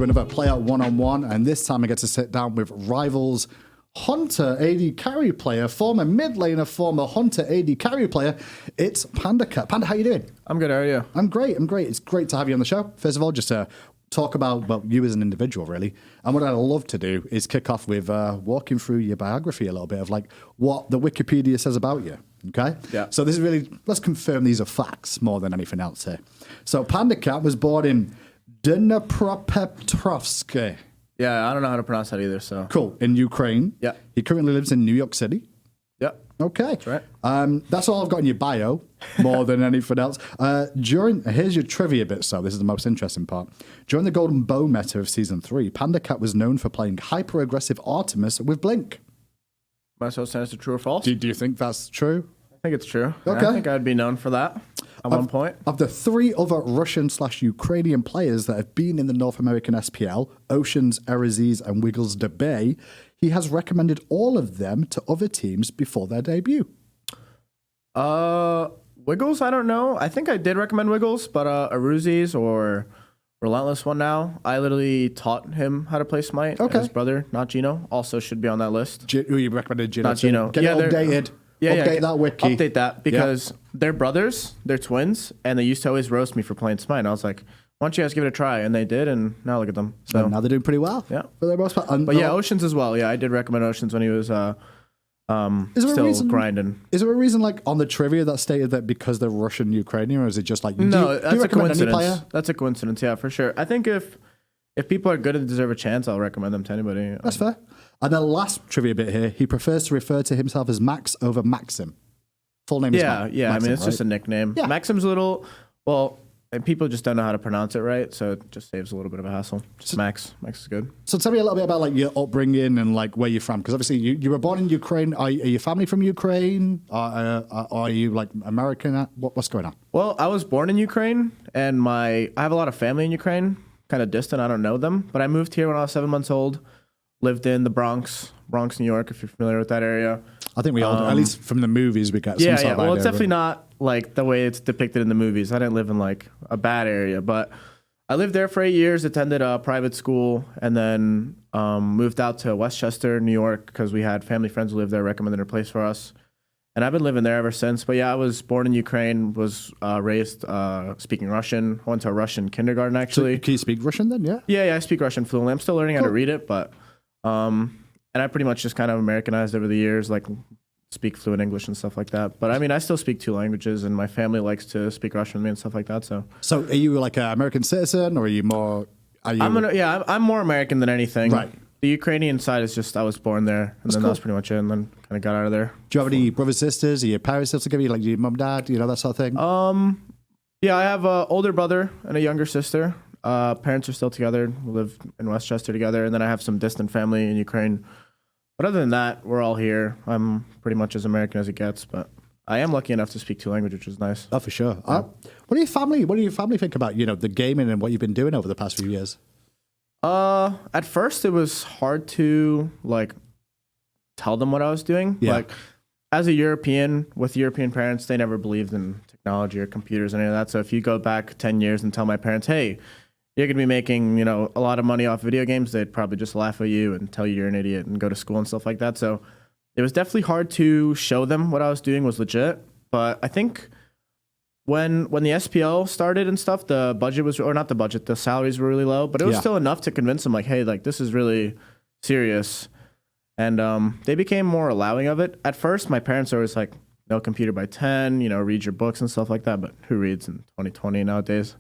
to another Playout one-on-one, and this time I get to sit down with Rivals Hunter AD carry player, former mid laner, former Hunter AD carry player. It's Pandacat. Panda, how you doing? I'm good. How are you? I'm great. It's great to have you on the show. First of all, just to talk about, well, you as an individual, really. And what I'd love to do is kick off with walking through your biography a little bit of like what the Wikipedia says about you. Okay? Yeah. So this is really, let's confirm these are facts more than anything else here. So Pandacat was born in Dnipropetrovsk. Yeah, I don't know how to pronounce that either. So Cool. In Ukraine. Yeah. He currently lives in New York City. Yeah. Okay. That's right. That's all I've got in your bio, more than anything else. Here's your trivia bit, so this is the most interesting part. During the Golden Bow meta of Season 3, Pandacat was known for playing hyper-aggressive Artemis with Blink. Am I supposed to answer true or false? Do you think that's true? I think it's true. Okay. I think I'd be known for that at one point. Of the three other Russian/Ukrainian players that have been in the North American SPL, Oceans, Erezes, and Wiggles de Bay, he has recommended all of them to other teams before their debut. Wiggles, I don't know. I think I did recommend Wiggles, but Erezes or Relentless one now. I literally taught him how to play Smite. Okay. His brother, not Gino, also should be on that list. Who you recommended Gino? Not Gino. Get it updated. Update that wiki. Update that because they're brothers, they're twins, and they used to always roast me for playing Smite. And I was like, why don't you guys give it a try? And they did, and now look at them. So And now they're doing pretty well. Yeah. For the most part. But yeah, Oceans as well. Yeah, I did recommend Oceans when he was still grinding. Is there a reason, like, on the trivia that stated that because they're Russian Ukrainian, or is it just like, No, do you that's a recommend any coincidence. player? That's a coincidence, yeah, for sure. I think if people are good and deserve a chance, I'll recommend them to anybody. That's fair. And the last trivia bit here, he prefers to refer to himself as Max over Maxim. Full name is Yeah. Maxim, I mean, it's right? just a nickname. Yeah. Maxim's a little, well, and people just don't know how to pronounce it right, so it just saves a little bit of a hassle. Just Max. Max is good. So tell me a little bit about like your upbringing and like where you're from, because obviously you were born in Ukraine. Are your family from Ukraine? Are you like American? What's going on? Well, I was born in Ukraine, and I have a lot of family in Ukraine, kind of distant. I don't know them, but I moved here when I was 7 months old. Lived in the Bronx, New York, if you're familiar with that area. I think we all, at least from the movies, we get some sort of Well, idea it's definitely not like the way it's depicted in the movies. I didn't live in like a bad area, but I lived there for 8 years, attended a private school, and then moved out to Westchester, New York, because we had family friends who lived there, recommended a place for us. And I've been living there ever since. But yeah, I was born in Ukraine, was raised speaking Russian. I went to a Russian kindergarten, actually. So can you speak Russian then? Yeah. Yeah, I speak Russian fluently. I'm still learning how to read it, but and I pretty much just kind of Americanized over the years, like speak fluent English and stuff like that. But I mean, I still speak 2 languages, and my family likes to speak Russian with me and stuff like that. So are you like an American citizen, or are you more? I'm more American than anything. Right. The Ukrainian side is just I was born there, and then that was pretty much it, and then kind of got out of there. Do you have any brothers, sisters? Are your parents still together? Like your mum, dad? You know, that sort of thing. Yeah, I have an older brother and a younger sister. Parents are still together. We live in Westchester together, and then I have some distant family in Ukraine. But other than that, we're all here. I'm pretty much as American as it gets, but I am lucky enough to speak 2 languages, which is nice. Oh, for sure. What do your family think about, the gaming and what you've been doing over the past few years? At first it was hard to like tell them what I was doing. Yeah. Like as a European with European parents, they never believed in technology or computers or any of that. So if you go back 10 years and tell my parents, hey, you're going to be making, a lot of money off video games, they'd probably just laugh at you and tell you you're an idiot and go to school and stuff like that. So it was definitely hard to show them what I was doing was legit. But I think when the SPL started and stuff, the budget was, or not the budget, the salaries were really low, but it was still enough to convince them like, hey, like this is really serious. And they became more allowing of it. At first, my parents were always like, no computer by 10, read your books and stuff like that. But who reads in 2020 nowadays?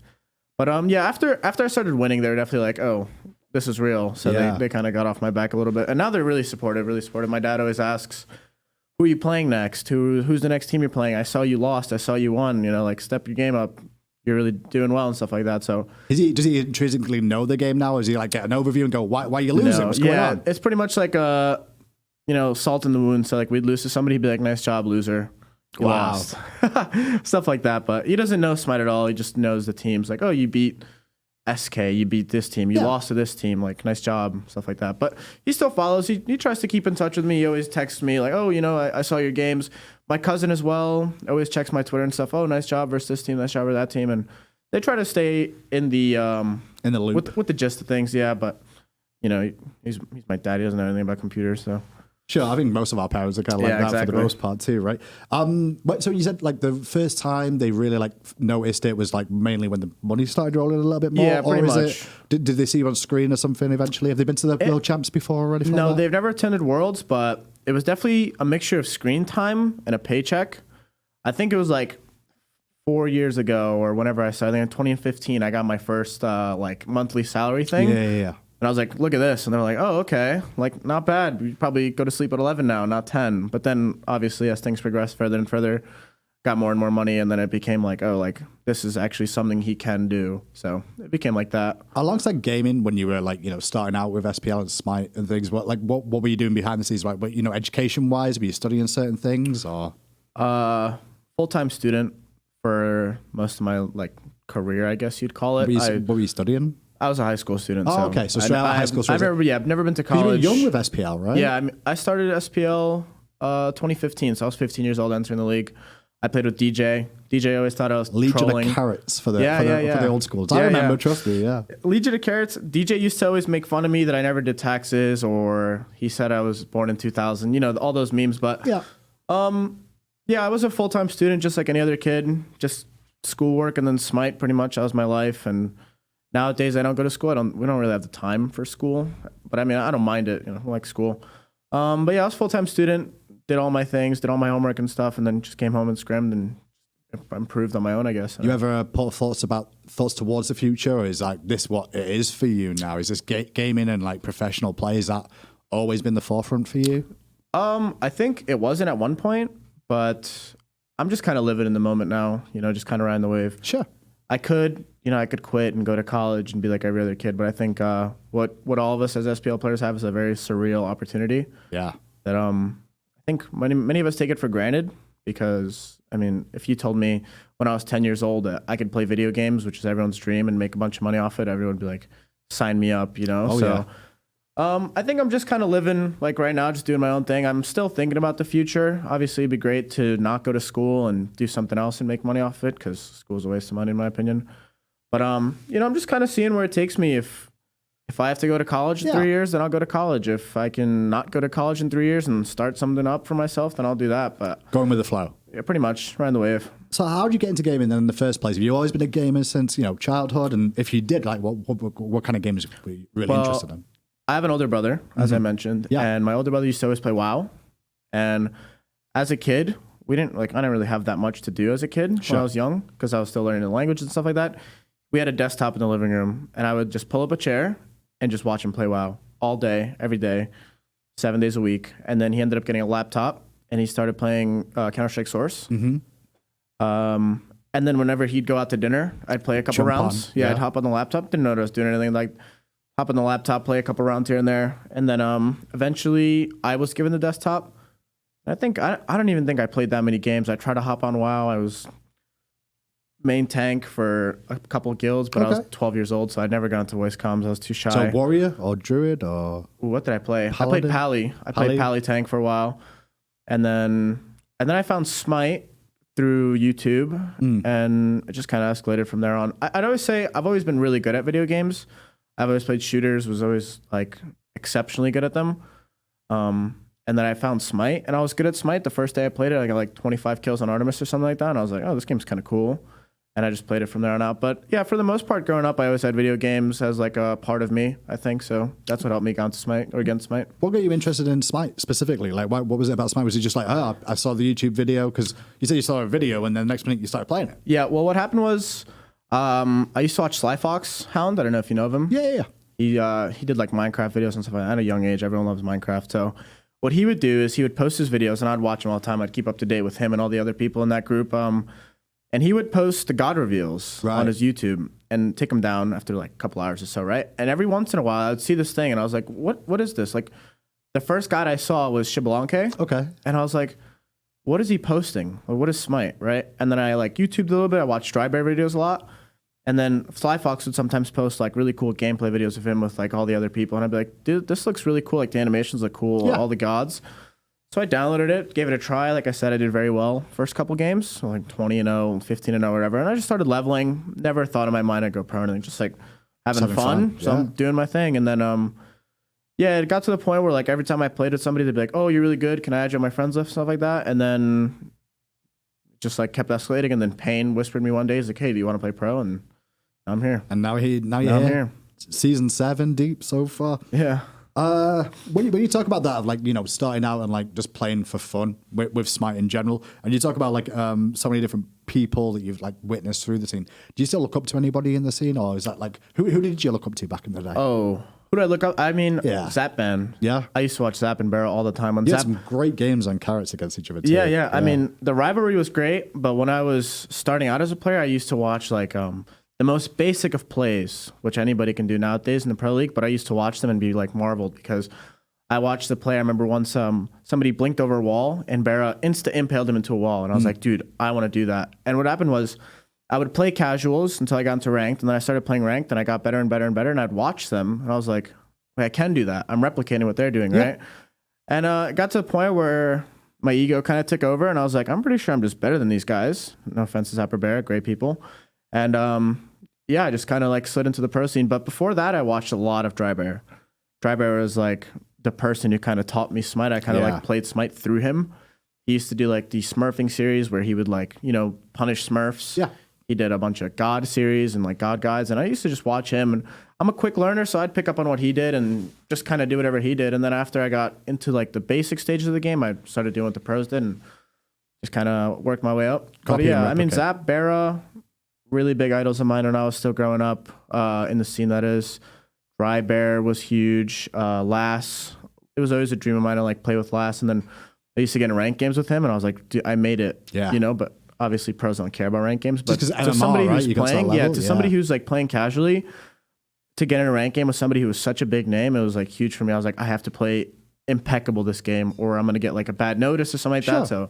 But yeah, after I started winning, they were definitely like, oh, this is real. So they kind of got off my back a little bit. And now they're really supportive, really supportive. My dad always asks, who are you playing next? Who's the next team you're playing? I saw you lost. I saw you won. Like step your game up. You're really doing well and stuff like that. So does he intrinsically know the game now? Or is he like get an overview and go, why are you losing? What's going on? It's pretty much like salt in the wound. So like we'd lose to somebody, he'd be like, nice job, loser. You lost. Stuff like that. But he doesn't know Smite at all. He just knows the teams. Like, oh, you beat SK, you beat this team, you lost to this team, like nice job, stuff like that. But he still follows. He tries to keep in touch with me. He always texts me like, oh, I saw your games. My cousin as well always checks my Twitter and stuff. Oh, nice job versus this team, nice job versus that team. And They try to stay in the loop with the gist of things, yeah. But you know, he's my dad. He doesn't know anything about computers, so. Sure, I think most of our parents are kind of like that exactly. for the most part too, right? But so you said like the first time they really like noticed it was like mainly when the money started rolling a little bit more. Yeah, pretty much. Did they see you on screen or something eventually? Have they been to the World Champs before or anything? No, like that? they've never attended Worlds, but it was definitely a mixture of screen time and a paycheck. I think it was like 4 years ago or whenever I started. I think in 2015, I got my first like monthly salary thing. Yeah. And I was like, look at this. And they're like, oh, okay. Like, not bad. We probably go to sleep at 11 now, not 10. But then, obviously, as things progressed further and further, got more and more money. And then it became like, oh, like, this is actually something he can do. So it became like that. Alongside gaming, when you were like, starting out with SPL and Smite and things, what were you doing behind the scenes? Like, education-wise, were you studying certain things or? Full-time student for most of my, like, career, I guess you'd call it. What were you studying? I was a high school student. Oh, okay. So straight out of high school. I've never been to college. You were young with SPL, right? Yeah, I started SPL 2015, so I was 15 year-old entering the league. I played with DJ. DJ always thought I was Legion trolling. of Carrots for the old schools. I remember, trust me, yeah. Legion of Carrots. DJ used to always make fun of me that I never did taxes, or he said I was born in 2000. All those memes. But yeah, I was a full-time student, just like any other kid. Just schoolwork and then Smite. Pretty much, that was my life. And nowadays, I don't go to school. We don't really have the time for school. But I mean, I don't mind it. I like school. But yeah, I was a full-time student. Did all my things, did all my homework and stuff, and then just came home and scrimmed and improved on my own, I guess. You ever put thoughts towards the future, or is like this what it is for you now? Is this gaming and like professional play, is that always been the forefront for you? I think it wasn't at one point, but I'm just kind of living in the moment now, just kind of riding the wave. Sure. I could quit and go to college and be like every other kid, but I think what all of us as SPL players have is a very surreal opportunity. Yeah. That I think many of us take it for granted because, I mean, if you told me when I was 10 years old that I could play video games, which is everyone's dream, and make a bunch of money off it, everyone would be like, sign me up, Yeah. I think I'm just kind of living like right now, just doing my own thing. I'm still thinking about the future. Obviously, it'd be great to not go to school and do something else and make money off it because school's a waste of money, in my opinion. But, I'm just kind of seeing where it takes me. If I have to go to college in 3 years, then I'll go to college. If I can not go to college in 3 years and start something up for myself, then I'll do that. But going with the flow. Yeah, pretty much, riding the wave. So how did you get into gaming then in the first place? Have you always been a gamer since, childhood? And if you did, like what kind of games were you really interested in? I have an older brother, as I mentioned. Yeah. And my older brother used to always play WoW. And as a kid, I didn't really have that much to do as a kid when I was young because I was still learning the language and stuff like that. We had a desktop in the living room, and I would just pull up a chair and just watch him play WoW all day, every day, 7 days a week. And then he ended up getting a laptop, and he started playing Counter-Strike Source. Mm-hmm. And then whenever he'd go out to dinner, I'd play a couple rounds. Yeah, I'd hop on the laptop. Didn't know that I was doing anything. Like, hop on the laptop, play a couple rounds here and there. And then eventually, I was given the desktop. I don't even think I played that many games. I tried to hop on WoW. I was main tank for a couple guilds, but I was 12 years old, so I'd never gone to voice comms. I was too shy. So warrior or druid or what did I play? Paladin? I played Pally. I played Pally tank for a while, and then I found Smite through YouTube, and it just kind of escalated from there on. I'd always say I've always been really good at video games. I've always played shooters. Was always like exceptionally good at them. And then I found Smite, and I was good at Smite the first day I played it. I got like 25 kills on Artemis or something like that, and I was like, oh, this game's kind of cool. And I just played it from there on out. But yeah, for the most part, growing up, I always had video games as like a part of me, I think. So that's what helped me get into Smite. What got you interested in Smite specifically? Like, what was it about Smite? Was it just like, oh, I saw the YouTube video? Because you said you saw a video and then the next minute you started playing it. Yeah, well, what happened was I used to watch Sly Fox Hound. I don't know if you know of him. Yeah. He did like Minecraft videos and stuff like that. At a young age, everyone loves Minecraft. So what he would do is he would post his videos, and I'd watch them all the time. I'd keep up to date with him and all the other people in that group. And he would post the God reveals on his YouTube and take them down after like a couple hours or so, right? And every once in a while, I'd see this thing, and I was like, what is this? Like, the first God I saw was Shibalanke. Okay. And I was like, what is he posting? Or what is Smite, right? And then I like YouTubed a little bit. I watched Strawberry videos a lot. And then Sly Fox would sometimes post like really cool gameplay videos of him with like all the other people. And I'd be like, dude, this looks really cool. Like the animations look cool, all the gods. So I downloaded it, gave it a try. Like I said, I did very well first couple games, so like 20-0, 15-0, whatever. And I just started leveling. Never thought in my mind I'd go pro or anything. Just like having fun. So I'm doing my thing. And then yeah, it got to the point where like every time I played with somebody, they'd be like, "Oh, you're really good. Can I add you on my friends list?" Stuff like that. And then just like kept escalating. And then Payne whispered me one day, he's like, "Hey, do you want to play pro?" And I'm here. And now you're here. Season 7 deep so far. Yeah. When you talk about that, of like, you know, starting out and like just playing for fun with Smite in general, and you talk about like so many different people that you've like witnessed through the scene, do you still look up to anybody in the scene, or is that like who did you look up to back in the day? Oh, who did I look up? I mean, Zapman. Yeah, I used to watch Zap and Barrel all the time on you Zap. Had some great games on carrots against each other too. Yeah. I mean, the rivalry was great, but when I was starting out as a player, I used to watch like the most basic of plays, which anybody can do nowadays in the Pro League, but I used to watch them and be like marveled because I watched the play. I remember once somebody blinked over a wall and Barra insta-impaled him into a wall. And I was like, dude, I want to do that. And what happened was I would play casuals until I got into ranked. And then I started playing ranked and I got better and better and better. And I'd watch them. And I was like, wait, I can do that. I'm replicating what they're doing, right? And it got to the point where my ego kind of took over. And I was like, I'm pretty sure I'm just better than these guys. No offense to Zapper Barra, great people. And yeah, I just kind of like slid into the pro scene. But before that, I watched a lot of Dry Bear. Dry Bear was like the person who kind of taught me Smite. I kind of like played Smite through him. He used to do like the Smurfing series where he would like, you know, punish Smurfs. Yeah. He did a bunch of God series and like God guides. And I used to just watch him. And I'm a quick learner, so I'd pick up on what he did and just kind of do whatever he did. And then after I got into like the basic stages of the game, I started doing what the pros did and just kind of worked my way up. But yeah, I mean, Zap, Barra, really big idols of mine when I was still growing up in the scene, that is. Dry Bear was huge. Lass, it was always a dream of mine to like play with Lass. And then I used to get in ranked games with him, and I was like, dude, I made it. Yeah. You know, but obviously pros don't care about ranked games. But to somebody who's playing, somebody who's like playing casually, to get in a ranked game with somebody who was such a big name, it was like huge for me. I was like, I have to play impeccable this game, or I'm gonna get like a bad notice or something like that. So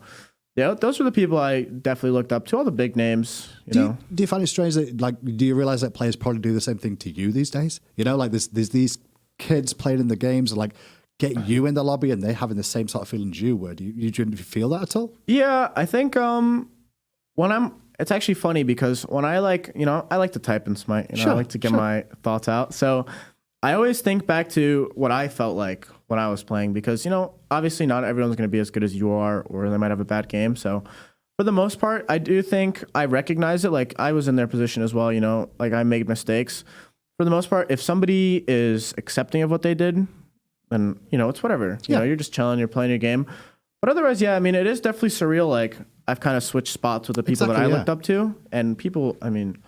yeah, those were the people I definitely looked up to, all the big names, you know. Do you find it strange that, like, do you realize that players probably do the same thing to you these days? You know, like there's these kids playing in the games and like get you in the lobby and they're having the same sort of feelings you would. Do you feel that at all? Yeah, I think it's actually funny because when I like, you know, I like to type in Smite, you know, I like to get my thoughts out. So I always think back to what I felt like when I was playing because, you know, obviously not everyone's going to be as good as you are, or they might have a bad game. So for the most part, I do think I recognize it. Like I was in their position as well, you know, like I made mistakes. For the most part, if somebody is accepting of what they did, then, you know, it's whatever. You know, you're just chilling, you're playing your game. But otherwise, yeah, I mean, it is definitely surreal. Like I've kind of switched spots with the people that I looked up to, and people, I mean,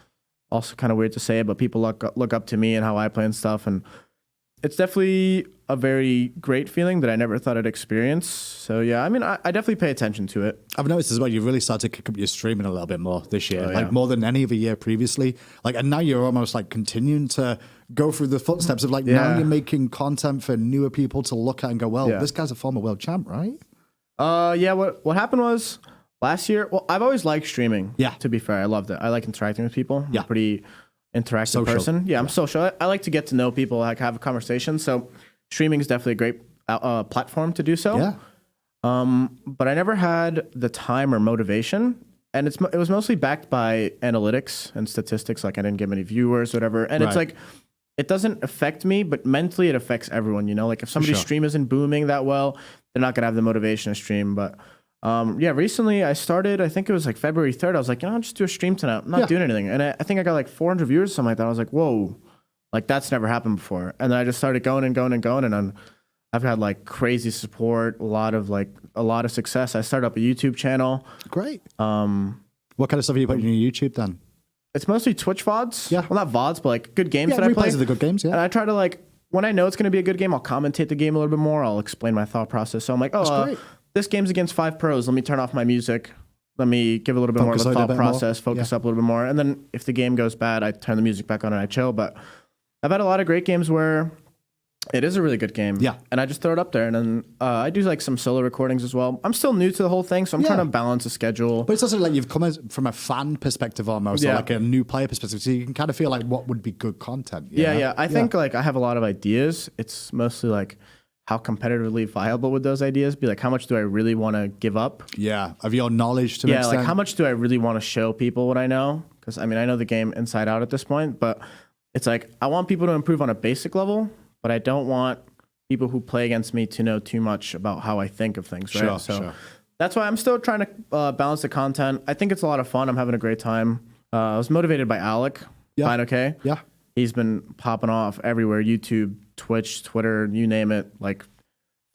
also kind of weird to say it, but people look up to me and how I play and stuff. And it's definitely a very great feeling that I never thought I'd experience. So yeah, I mean, I definitely pay attention to it. I've noticed as well, you've really started to kick up your streaming a little bit more this year, like more than any other year previously. Like, and now you're almost like continuing to go through the footsteps of like, now you're making content for newer people to look at and go, well, this guy's a former world champ, right? Yeah, what happened was last year, well, I've always liked streaming. Yeah. To be fair, I loved it. I like interacting with people. I'm a pretty interactive person. Yeah, I'm social. I like to get to know people, like have a conversation. So streaming is definitely a great platform to do so. Yeah. But I never had the time or motivation. And it was mostly backed by analytics and statistics. Like I didn't get many viewers, whatever. And it's like, it doesn't affect me, but mentally it affects everyone, you know? Like if somebody's stream isn't booming that well, they're not going to have the motivation to stream. But yeah, recently I started, I think it was like February 3rd. I was like, you know, I'll just do a stream tonight. I'm not doing anything. And I think I got like 400 viewers or something like that. I was like, whoa, like that's never happened before. And then I just started going and going and going. And then I've had like crazy support, a lot of success. I started up a YouTube channel. Great. What kind of stuff are you putting on your YouTube then? It's mostly Twitch VODs. Yeah. Well, not VODs, but like good games that I play. Replays of the good games, And I try to like, when I know it's going to be a good game, I'll commentate the game a little bit more. I'll explain my thought process. So I'm like, oh, this game's against 5 pros. Let me turn off my music. Let me give a little bit more of a thought process, focus up a little bit more. And then if the game goes bad, I turn the music back on and I chill. But I've had a lot of great games where it is a really good game. Yeah. And I just throw it up there. And then I do like some solo recordings as well. I'm still new to the whole thing, so I'm trying to balance a schedule. But it's also like you've come from a fan perspective almost, or like a new player perspective. So you can kind of feel like what would be good content. Yeah. I think like I have a lot of ideas. It's mostly like how competitively viable would those ideas be? Like, how much do I really want to give up? Yeah, of your knowledge to an extent. Like how much do I really want to show people what I know? Because I mean, I know the game inside out at this point, but it's like I want people to improve on a basic level, but I don't want people who play against me to know too much about how I think of things, right? So that's why I'm still trying to balance the content. I think it's a lot of fun. I'm having a great time. I was motivated by Alec. Fine, okay. Yeah. He's been popping off everywhere, YouTube, Twitch, Twitter, you name it. Like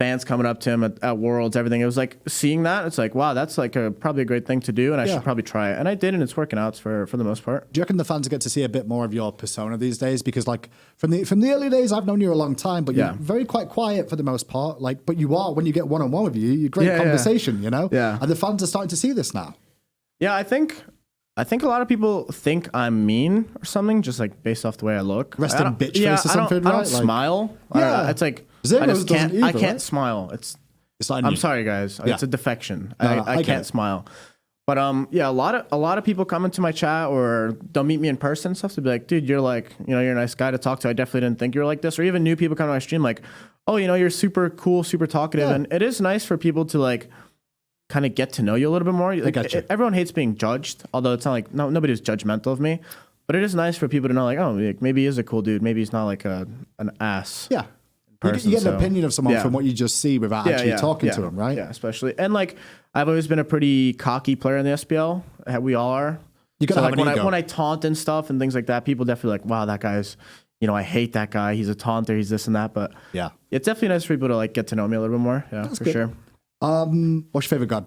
fans coming up to him at Worlds, everything. It was like seeing that. It's like, wow, that's like probably a great thing to do, and I should probably try it. And I did, and it's working out for the most part. Do you reckon the fans get to see a bit more of your persona these days? Because like from the early days, I've known you a long time, but you're very quite quiet for the most part. Like, but you are when you get one-on-one with you, you're great conversation, you know? Yeah. And the fans are starting to see this now. Yeah, I think a lot of people think I'm mean or something, just like based off the way I look. Resting bitch face or something, I right? don't smile. Yeah. It's like Zeros I just can't. doesn't either, I can't right? smile. It's like I'm sorry, guys. It's a defection. I can't smile. But a lot of people come into my chat or they'll meet me in person and stuff to be like, dude, you're like, you're a nice guy to talk to. I definitely didn't think you were like this. Or even new people come to my stream like, oh, you're super cool, super talkative. And it is nice for people to like kind of get to know you a little bit more. Like, everyone hates being judged, although it's not like nobody was judgmental of me. But it is nice for people to know, like, oh, like, maybe he is a cool dude. Maybe he's not like an ass. Yeah. Person, you get an opinion of someone from what you just see without actually talking to them, right? Yeah, especially. And like, I've always been a pretty cocky player in the SPL. We all are. You gotta have like an ego. when I taunt and stuff and things like that, people definitely like, wow, that guy's, I hate that guy. He's a taunter. He's this and that. But yeah, it's definitely nice for people to like get to know me a little bit more. Yeah, that's for good. sure. What's your favorite god?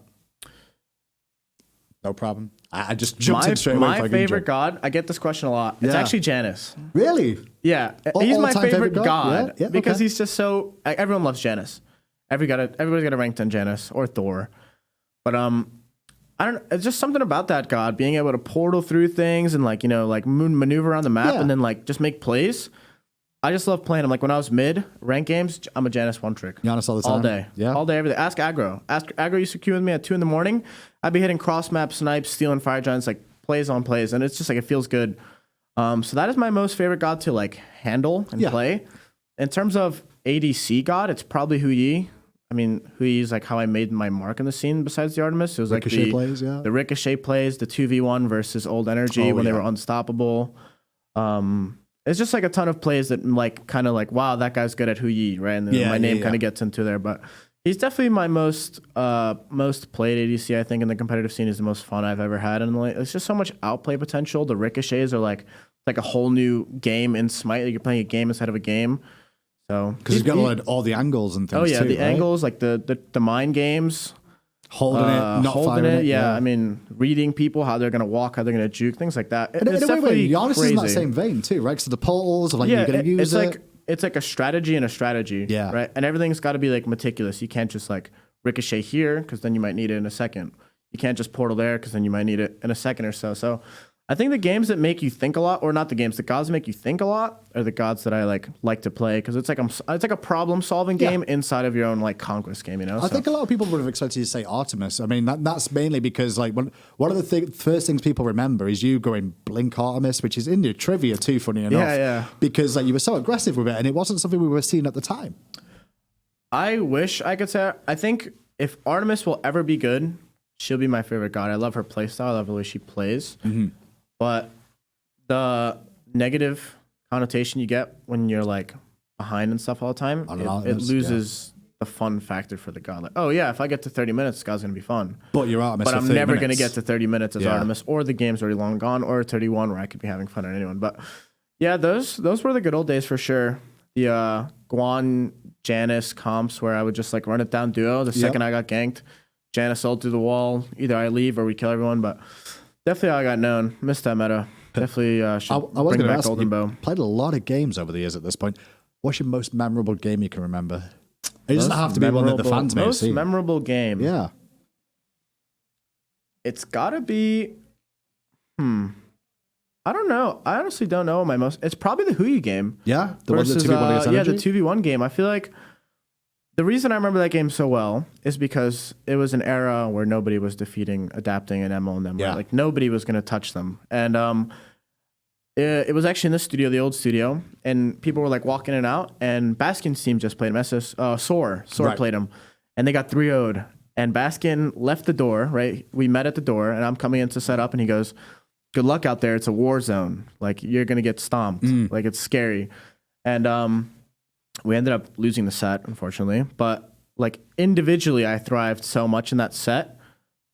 No problem. I just jumped in straight away. My favorite god, I get this question a lot. It's actually Janus. Really? Yeah. He's my favorite god yeah, because he's just so... Everyone loves Janus. Everybody's got a ranked on Janus or Thor. But I don't... It's just something about that god, being able to portal through things and like, like maneuver around the map and then like just make plays. I just love playing him. Like when I was mid, rank games, I'm a Janus one trick. Janus all the time? All day. Yeah. All day, every day. Ask Aggro. Aggro used to queue with me at 2 a.m. I'd be hitting cross map snipes, stealing fire giants, like plays on plays. And it's just like, it feels good. So that is my most favorite god to like handle and play. In terms of ADC god, it's probably Hu Yi. I mean, Hu Yi is like how I made my mark in the scene besides the Artemis. It was like the Ricochet plays, the 2v1 versus Old Energy when they were unstoppable. It's just like a ton of plays that like kind of like, wow, that guy's good at Hu Yi, right? And then my name kind of gets into there. But he's definitely my most played ADC, I think, in the competitive scene. Is the most fun I've ever had. And like, it's just so much outplay potential. The ricochets are like a whole new game in Smite. Like you're playing a game instead of a game. So because you've got to learn all the angles and things. Oh yeah, too, the right? angles, like the mind games. Holding it, not holding firing it. Yeah, I mean, reading people, how they're going to walk, how they're going to juke, things like that. In a way, Giannis is in that same vein too, right? So the portals, like you're going to use it. It's like a strategy and a strategy, right? And everything's got to be like meticulous. You can't just like ricochet here because then you might need it in a second. You can't just portal there because then you might need it in a second or so. So I think the games that make you think a lot, or not the games, the gods that make you think a lot, are the gods that I like to play because it's like a problem solving game inside of your own like conquest game. I think a lot of people would have expected you to say Artemis. I mean, that's mainly because like one of the first things people remember is you going Blink Artemis, which is in your trivia too. Funny enough, because like you were so aggressive with it, and it wasn't something we were seeing at the time. I wish I could say. I think if Artemis will ever be good, she'll be my favorite god. I love her playstyle. I love the way she plays. Mm-hmm. But the negative connotation you get when you're like behind and stuff all the time, it loses the fun factor for the god. Like, oh yeah, if I get to 30 minutes, this god's gonna be fun. But you're Artemis. But I'm never gonna get to 30 minutes as Artemis, or the game's already long gone, or 31 where I could be having fun at anyone. But yeah, those were the good old days for sure. The Guan Janus comps where I would just like run it down duo. The second I got ganked, Janus ult through the wall. Either I leave or we kill everyone. But definitely I got known. Missed that meta. Definitely should bring back Golden Bow. Played a lot of games over the years at this point. What's your most memorable game you can remember? It doesn't have to be one that the fans may have seen. Most memorable game. Yeah. It's got to be... I don't know. I honestly don't know my most... It's probably the Hu Yi game. Yeah? The one that 2v1 against Energy? Yeah, the 2v1 game. I feel like the reason I remember that game so well is because it was an era where nobody was defeating, adapting, and MLing them. Right? Like, nobody was going to touch them. And It was actually in this studio, the old studio, and people were like walking in and out. And Baskin's team just played him. Soar Right. played him, and they got 3-0'd. And Baskin left the door. Right, we met at the door, and I'm coming in to set up, and he goes, "Good luck out there. It's a war zone. Like you're gonna get stomped. Like it's scary." And we ended up losing the set, unfortunately. But like individually, I thrived so much in that set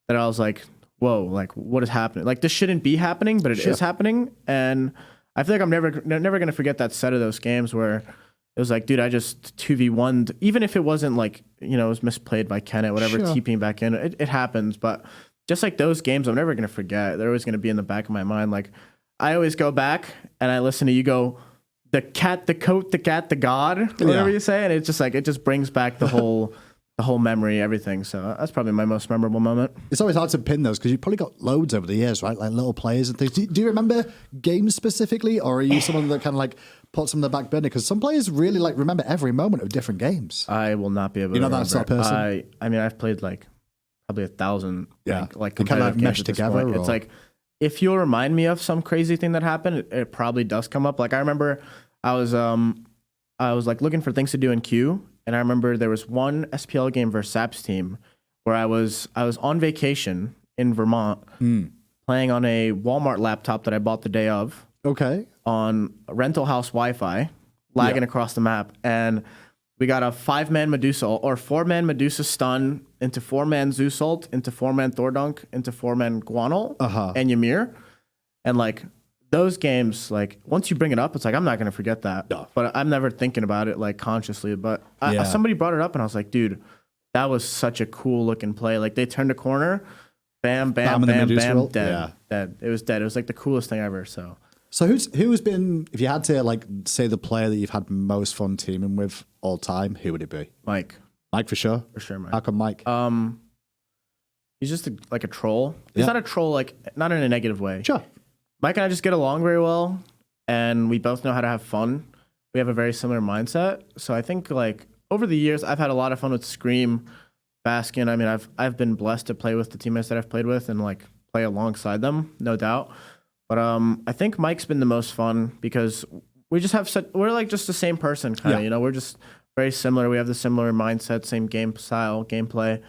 that I was like, whoa, like what is happening? Like this shouldn't be happening, but it is happening. And I feel like I'm never going to forget that set of those games where it was like, dude, I just 2v1'd, even if it wasn't like, it was misplayed by Kenneth, whatever, TPing back in, it happens. But just like those games, I'm never going to forget. They're always going to be in the back of my mind. Like I always go back and I listen to you go, the cat, the coat, the cat, the god, whatever you say. And it's just like, it just brings back the whole memory, everything. So that's probably my most memorable moment. It's always hard to pin those because you've probably got loads over the years, right? Like little players and things. Do you remember games specifically, or are you someone that kind of like puts them in the back burner? Because some players really like remember every moment of different games. I will not be able to. You're not that sort of person? I mean, I've played like probably 1,000. Like they kind of mesh together. It's like, if you'll remind me of some crazy thing that happened, it probably does come up. Like I remember I was like looking for things to do in queue. And I remember there was one SPL game versus Sap's team where I was on vacation in Vermont playing on a Walmart laptop that I bought the day of. Okay. On rental house Wi-Fi, lagging across the map. And we got a 5-man Medusa or 4-man Medusa stun into 4-man Zeus ult, into 4-man Thordunk, into 4-man Guanol and Ymir. And like those games, like once you bring it up, it's like I'm not gonna forget that. No. But I'm never thinking about it like consciously. But somebody brought it up, and I was like, dude, that was such a cool looking play. Like they turned a corner, bam, bam, bam, bam, dead, dead. It was dead. It was like the coolest thing ever. So who's been, if you had to like say the player that you've had most fun teaming with all time, who would it be? Mike for sure. Mike. How come Mike? He's just like a troll. He's not a troll, like not in a negative way. Sure. Mike and I just get along very well, and we both know how to have fun. We have a very similar mindset. So I think like over the years, I've had a lot of fun with Scream, Baskin. I mean, I've been blessed to play with the teammates that I've played with and like play alongside them, no doubt. But I think Mike's been the most fun because we just have we're like just the same person kind of, we're just very similar. We have the similar mindset, same game style, gameplay.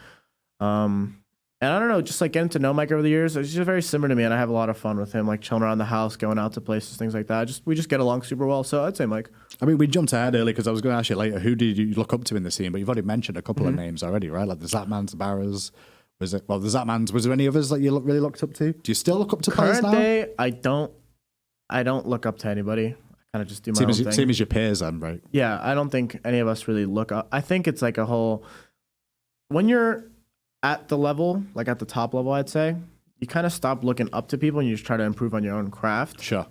And I don't know, just like getting to know Mike over the years, it's just very similar to me, and I have a lot of fun with him, like chilling around the house, going out to places, things like that. We just get along super well, so I'd say Mike. I mean, we jumped ahead early because I was going to ask you later, who did you look up to in the scene? But you've already mentioned a couple of names already, right? Like the Zapmans, the Barras. The Zapmans. Was there any others that you really looked up to? Do you still look up to players now? Current day, I don't look up to anybody. I kind of just do my own thing. Same as your peers then, right? Yeah, I don't think any of us really look up. I think it's like a whole, when you're at the level, like at the top level, I'd say, you kind of stop looking up to people and you just try to improve on your own craft. Sure.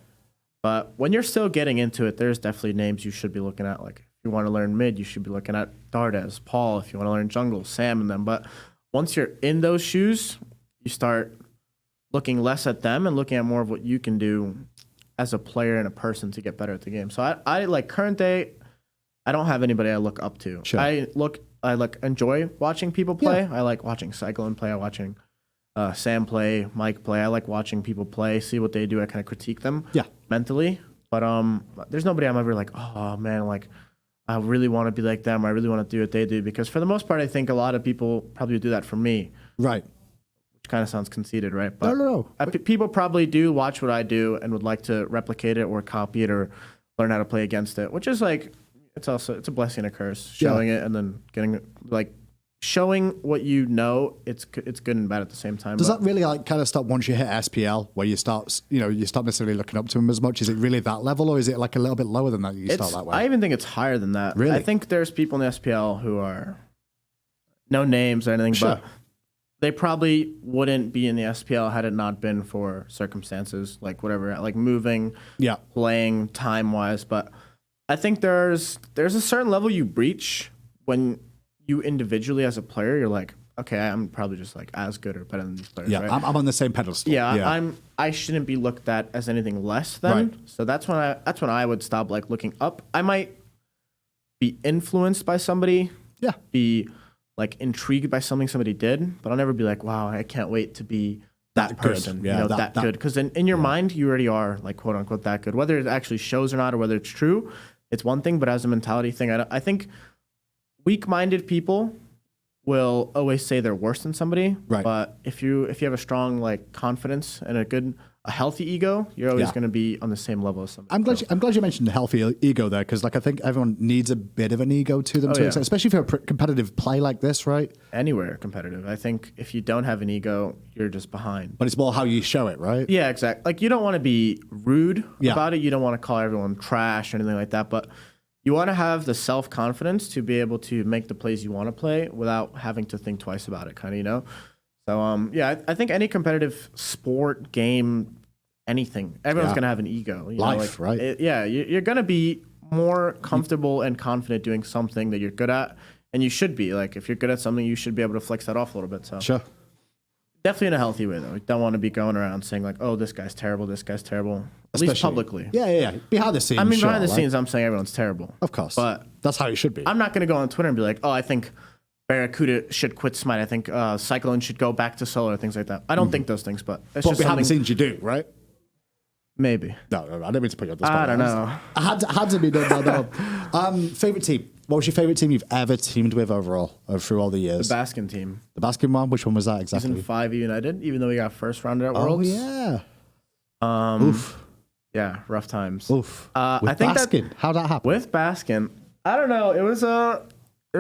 But when you're still getting into it, there's definitely names you should be looking at. Like if you want to learn mid, you should be looking at Dardes, Paul. If you want to learn jungle, Sam and them. But once you're in those shoes, you start looking less at them and looking at more of what you can do as a player and a person to get better at the game. So I like current day, I don't have anybody I look up to. Sure. I enjoy watching people play. Yeah. I like watching Cyclone play. I watching Sam play, Mike play. I like watching people play, see what they do. I kind of critique them mentally. But there's nobody I'm ever like, oh man, like I really want to be like them. I really want to do what they do. Because for the most part, I think a lot of people probably do that for me. Right. Which kind of sounds conceited, right? But no. People probably do watch what I do and would like to replicate it or copy it or learn how to play against it, which is like, it's a blessing and a curse. Showing it and then getting like showing what you know. It's good and bad at the same time. Does that really like kind of stop once you hit SPL, where you start necessarily looking up to them as much? Is it really that level, or is it like a little bit lower than that? You start that way. I even think it's higher than that. Really? I think there's people in the SPL who are no names or anything, but they probably wouldn't be in the SPL had it not been for circumstances like whatever, like moving, playing time wise, but. I think there's a certain level you reach when you individually as a player, you're like, okay, I'm probably just like as good or better than these players. Yeah, right? I'm on the same pedestal. I shouldn't be looked at as anything less than. Right. So that's when I would stop like looking up. I might be influenced by somebody. Yeah. Be like intrigued by something somebody did, but I'll never be like, wow, I can't wait to be that That good. person, Yeah, you know, that- that good. Because in your mind, you already are like quote unquote that good. Whether it actually shows or not, or whether it's true, it's one thing. But as a mentality thing, I think weak-minded people will always say they're worse than somebody. Right. But if you have a strong like confidence and a healthy ego, you're always Yeah. going to be on the same level as somebody. I'm glad you mentioned the healthy ego there, because like I think everyone needs a bit of an ego to them, to an yeah. extent, especially if you're a competitive play like this, right? Anywhere competitive. I think if you don't have an ego, you're just behind. But it's more how you show it, right? Yeah, exactly. Like you don't want to be rude Yeah. about it. You don't want to call everyone trash or anything like that. But you want to have the self-confidence to be able to make the plays you want to play without having to think twice about it, kind of, you know? So, yeah, I think any competitive sport, game, anything, everyone's Yeah. going to have an ego. You Life, know? right? Yeah, you're going to be more comfortable and confident doing something that you're good at. And you should be. Like, if you're good at something, you should be able to flex that off a little bit. So Sure. definitely in a healthy way, though. You don't want to be going around saying, like, oh, this guy's terrible, this guy's terrible. At least Especially- publicly. Yeah. Behind the scenes. I mean, sure, behind the like- scenes, I'm saying everyone's terrible. Of course. But that's how it should be. I'm not going to go on Twitter and be like, oh, I think Barracuda should quit Smite. I think Cyclone should go back to solo or things like that. I don't think those things, but it's But just behind the something. scenes, you do, right? Maybe. No, I didn't mean to put you on the spot. I don't know. I had to be done. No. Favorite team? What was your favorite team you've ever teamed with overall, through all the years? The Baskin team. The Baskin one? Which one was that exactly? Season 5 United, even though we got first round at Oh, Worlds. yeah. Oof. Yeah, rough times. Oof. I With think Baskin, how'd that happen? With Baskin, I don't know. It was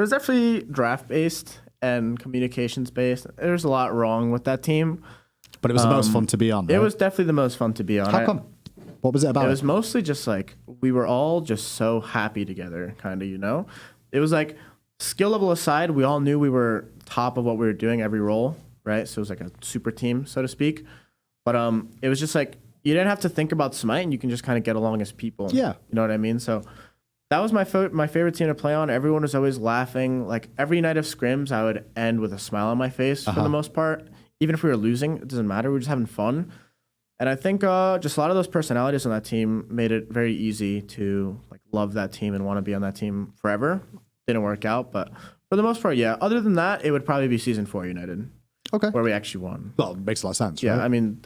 definitely draft based and communications based. There's a lot wrong with that team. But it was the most fun to be on, right? It was definitely the most fun to be on. How come? What was it about? It was mostly just like we were all just so happy together, kind of, you know? It was like skill level aside, we all knew we were top of what we were doing every role, right? So it was like a super team, so to speak. But it was just like you didn't have to think about Smite and you can just kind of get along as people. Yeah. You know what I mean? So that was my favorite team to play on. Everyone was always laughing. Like every night of scrims, I would end with a smile on my face for the most part. Even if we were losing, it doesn't matter. We were just having fun. And I think just a lot of those personalities on that team made it very easy to like love that team and want to be on that team forever. Didn't work out, but for the most part, yeah. Other than that, it would probably be season 4 United, okay. where we actually won. Well, it makes a lot of sense. Yeah, right? I mean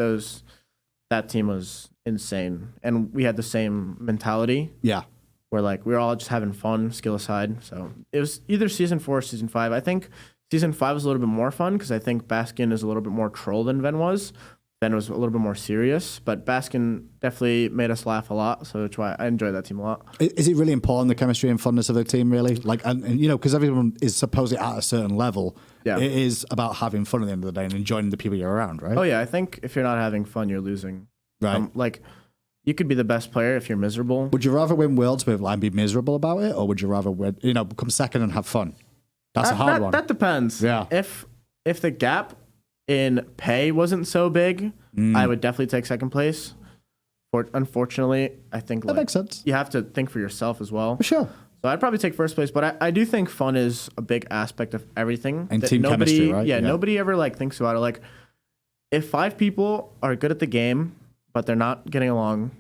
that team was insane, and we had the same mentality Yeah. where like we were all just having fun, skill aside. So it was either season 4 or season 5. I think season 5 was a little bit more fun because I think Baskin is a little bit more troll than Ven was. Ven was a little bit more serious, but Baskin definitely made us laugh a lot. So that's why I enjoy that team a lot. Is it really important, the chemistry and funness of the team, really? Like, and you know, because everyone is supposedly at a certain level. Yeah. It is about having fun at the end of the day and enjoying the people you're around, right? Oh yeah, I think if you're not having fun, you're losing. Right. Like you could be the best player if you're miserable. Would you rather win worlds with and be miserable about it, or would you rather win, come second and have fun? That's a hard one. That depends. Yeah. If the gap in pay wasn't so big, I would definitely take second place. Unfortunately, I think That makes sense. you have to think for yourself as well. For sure. So I'd probably take first place, but I do think fun is a big aspect of everything. And that team chemistry, right? Yeah, Yeah. nobody ever like thinks about it. Like, if 5 people are good at the game, but they're not getting along,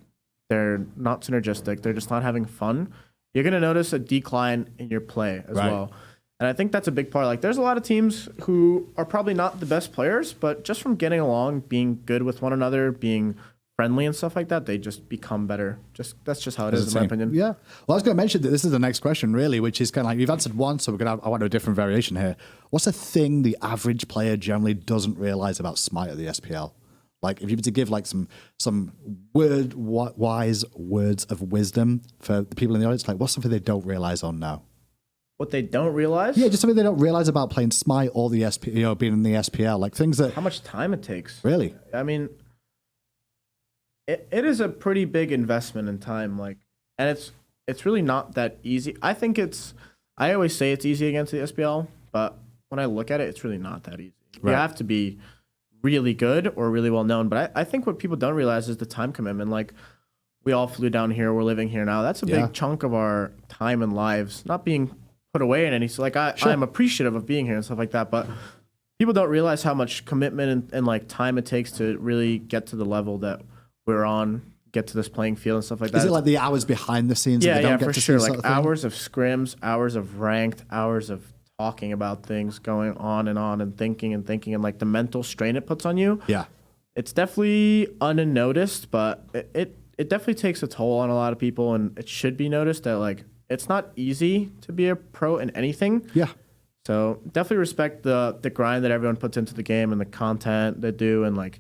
they're not synergistic, they're just not having fun, you're gonna notice a decline in your play as Right. well. And I think that's a big part. Like, there's a lot of teams who are probably not the best players, but just from getting along, being good with one another, being friendly and stuff like that, they just become better. That's just how it is, in my opinion. Yeah. Well, I was going to mention that this is the next question, really, which is kind of like you've answered one, so I want a different variation here. What's a thing the average player generally doesn't realize about Smite or the SPL? Like, if you were to give like some wise words of wisdom for the people in the audience, like what's something they don't realize on now? What they don't realize? Yeah, just something they don't realize about playing Smite or the SPL, being in the SPL, like things that How much time it takes. really. I mean, it is a pretty big investment in time, like, and it's really not that easy. I always say it's easy against the SPL, but when I look at it, it's really not that easy. Right. You have to be really good or really well known. But I think what people don't realize is the time commitment. Like, we all flew down here, we're living here now. That's a Yeah. big chunk of our time and lives not being put away in any. So like I'm appreciative of being here and stuff like that, but people don't realize how much commitment and like time it takes to really get to the level that we're on, get to this playing field and stuff like that. Is it like the hours behind the scenes? Yeah, that they don't yeah, get for to see sure. sort Like of thing? hours of scrims, hours of ranked, hours of talking about things, going on and thinking and like the mental strain it puts on you. Yeah. it's definitely unnoticed, but it definitely takes a toll on a lot of people, and it should be noticed that like it's not easy to be a pro in anything. Yeah. So definitely respect the grind that everyone puts into the game and the content they do, and like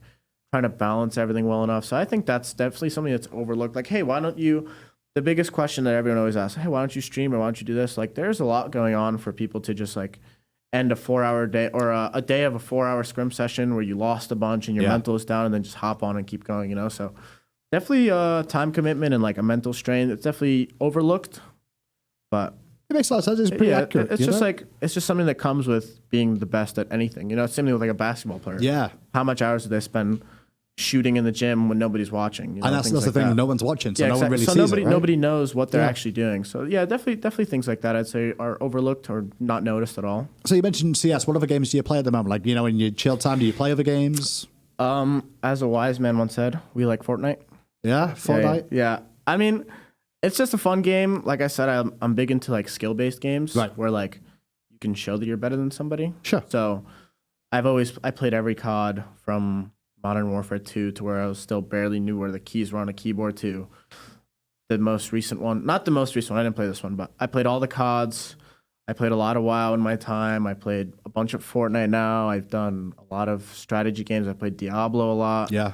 trying to balance everything well enough. So I think that's definitely something that's overlooked. Like, hey, why don't you? The biggest question that everyone always asks, hey, why don't you stream or why don't you do this? Like, there's a lot going on for people to just like end a 4-hour day or a day of a 4-hour scrim session where you lost a bunch and your mental is down, and then just hop on and keep going, you know? So definitely time commitment and like a mental strain. It's definitely overlooked, but it makes a lot of sense. It's pretty accurate. It's just like, it's just something that comes with being the best at anything. You know, it's similar with like a basketball player. Yeah. How much hours do they spend shooting in the gym when nobody's watching? You know, and that's like the thing. that. No one's watching, so Yeah, no one really so sees it, right? nobody knows what they're actually doing. So yeah, definitely things like that I'd say are overlooked or not noticed at all. So you mentioned CS. What other games do you play at the moment? Like, you know, in your chill time, do you play other games? As a wise man once said, we like Fortnite. Yeah, Fortnite. Yeah. I mean, it's just a fun game. Like I said, I'm big into like skill-based games, right, where like you can show that you're better than somebody. Sure. So I played every COD from Modern Warfare 2 to where I was still barely knew where the keys were on a keyboard to the most recent one. Not the most recent one, I didn't play this one, but I played all the CODs. I played a lot of WoW in my time. I played a bunch of Fortnite now. I've done a lot of strategy games. I played Diablo a lot. Yeah.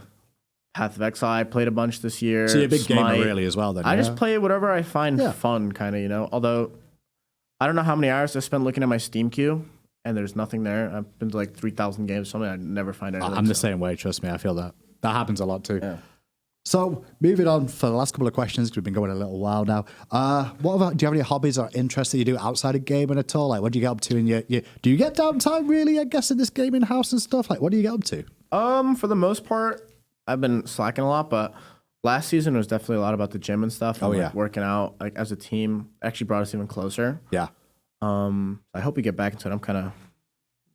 Path of Exile, I played a bunch this year. So you're a big Smite. gamer really as well then. I just play whatever I find fun, kind of, you know. Although I don't know how many hours I spent looking at my Steam queue, and there's nothing there. I've been to like 3,000 games, something I never find anything. I'm the same way, trust me. I feel that. That happens a lot too. Yeah. So moving on for the last couple of questions, 'cause we've been going a little while now. Do you have any hobbies or interests that you do outside of gaming at all? Like, what do you get up to? Do you get downtime really? I guess in this gaming house and stuff. Like, what do you get up to? For the most part, I've been slacking a lot, but last season was definitely a lot about the gym and stuff. And like working out like as a team actually brought us even closer. Yeah. I hope we get back into it. I'm kind of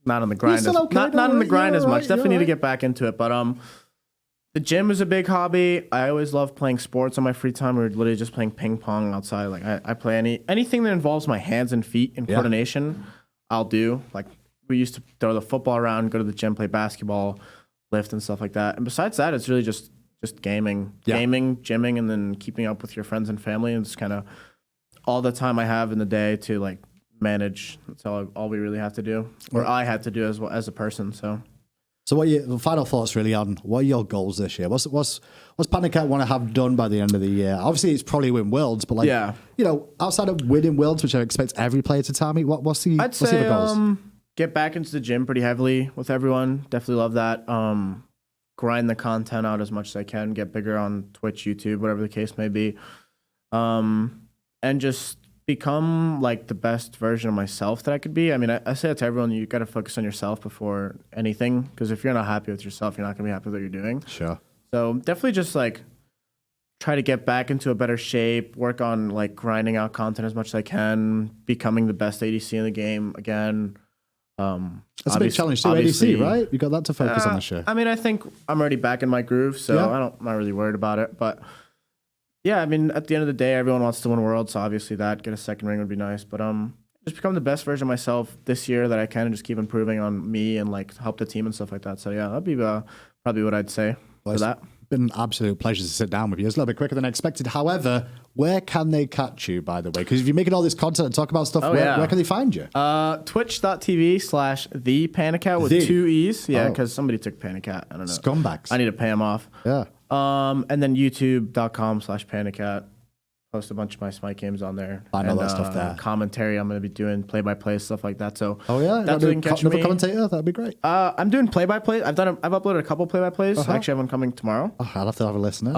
not on the grind. Okay, not on the grind as much. Definitely need to get. get back into it, but the gym is a big hobby. I always love playing sports on my free time. We're literally just playing ping pong outside. Like I play anything that involves my hands and feet and coordination, I'll do. Like we used to throw the football around, go to the gym, play basketball, lift and stuff like that. And besides that, it's really just gaming, gymming, and then keeping up with your friends and family. And it's kind of all the time I have in the day to like manage. That's all we really have to do, or I had to do as a person. So what are your final thoughts really on what are your goals this year? What's Pandacat want to have done by the end of the year? Obviously, it's probably win Worlds, but like, you know, outside of winning Worlds, which I expect every player to tell me, what's the goals? Get back into the gym pretty heavily with everyone. Definitely love that. Grind the content out as much as I can. Get bigger on Twitch, YouTube, whatever the case may be. And just become like the best version of myself that I could be. I mean, I say that to everyone, you got to focus on yourself before anything, because if you're not happy with yourself, you're not going to be happy with what you're doing. Sure. So definitely just like try to get back into a better shape, work on like grinding out content as much as I can, becoming the best ADC in the game again. That's a big challenge too, ADC, right? You got that to focus on this year. I mean, I think I'm already back in my groove, so I'm not really worried about it, but yeah, I mean, at the end of the day, everyone wants to win Worlds, so obviously get a second ring would be nice. But just become the best version of myself this year that I can, and just keep improving on me and like help the team and stuff like that. So yeah, that'd be probably what I'd say for that. It's been an absolute pleasure to sit down with you. It's a little bit quicker than I expected. However, where can they catch you, by the way? Because if you're making all this content and talk about stuff, where can they find you? Twitch.tv/thepandacat with 2 E's. Yeah, because somebody took Pandacat. I don't know. Scumbags. I need to pay them off. Yeah. And then youtube.com/Pandacat. Post a bunch of my Smite games on there. I know that stuff there. Commentary, I'm going to be doing play-by-play, stuff like that. So that's what you can catch me. Commentator? That'd be great. I'm doing play-by-play. I've uploaded a couple play-by-plays. I actually have one coming tomorrow. Oh, I'll have to have a listen.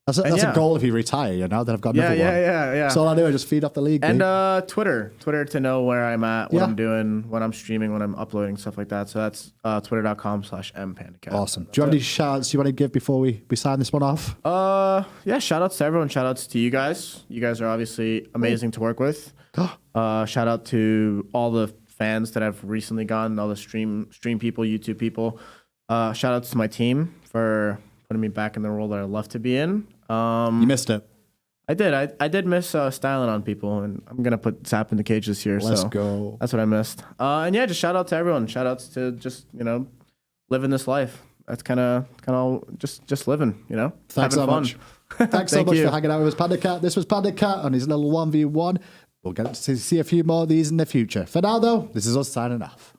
That's a goal if you retire, you know, then I've got another one. Yeah. So all I do is just feed off the league. And Twitter to know where I'm at, what I'm doing, when I'm streaming, when I'm uploading, stuff like that. So that's twitter.com/mpandacat. Awesome. Do you have any shout-outs you want to give before we sign this one off? Shout outs to everyone. Shout outs to you guys. You guys are obviously amazing to work with. Shout out to all the fans that have recently gone, all the stream people, YouTube people. Shout outs to my team for putting me back in the role that I love to be in. You missed it. I did. I did miss styling on people, and I'm gonna put Zap in the cage this year. Let's go. That's what I missed. And yeah, just shout out to everyone. Shout outs to just living this life. that's kind of just living, you know. Thanks having so fun. much. Thanks so Thank much you. for hanging out with us, Pandacat. This was Pandacat on his little 1v1. We'll get to see a few more of these in the future. For now, though, this is us signing off.